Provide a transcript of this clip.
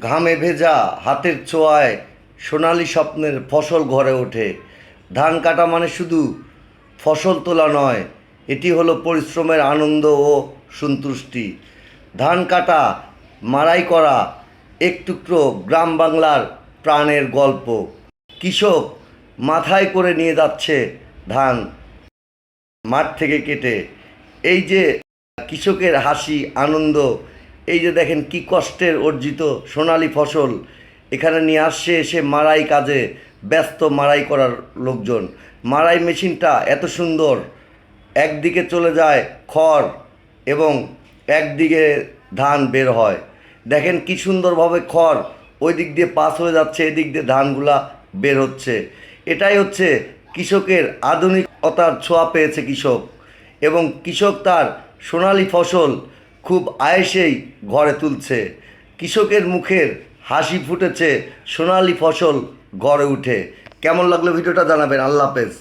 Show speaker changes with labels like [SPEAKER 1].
[SPEAKER 1] ঘামে ভেজা হাতের ছোঁয়ায় সোনালি স্বপ্নের ফসল ঘরে ওঠে। ধান কাটা মানে শুধু ফসল তোলা নয়, এটি হলো পরিশ্রমের আনন্দ ও সন্তুষ্টি। ধান কাটা, মাড়াই করা, এক টুকরো গ্রাম বাংলার প্রাণের গল্প। কৃষক মাথায় করে নিয়ে যাচ্ছে ধান মাঠ থেকে কেটে। এই যে কৃষকের হাসি, আনন্দ, এই যে দেখেন কি কষ্টের অর্জিত সোনালি ফসল এখানে নিয়ে আসছে, এসে মাড়াই কাজে ব্যস্ত মাড়াই করার লোকজন। মাড়াই মেশিনটা এত সুন্দর, একদিকে চলে যায় খড় এবং একদিকে ধান বের হয়। দেখেন কি সুন্দরভাবে খড় ওই দিক দিয়ে পাস হয়ে যাচ্ছে, এদিক দিয়ে ধানগুলা বের হচ্ছে। এটাই হচ্ছে কৃষকের আধুনিকতার ছোঁয়া পেয়েছে কৃষক, এবং কৃষক তার সোনালি ফসল খুব আয়েসেই ঘরে তুলছে। কৃষকের মুখের হাসি ফুটেছে সোনালি ফসল ঘরে উঠে। কেমন লাগলো ভিডিওটা জানাবেন। আল্লাহ হাফেজ।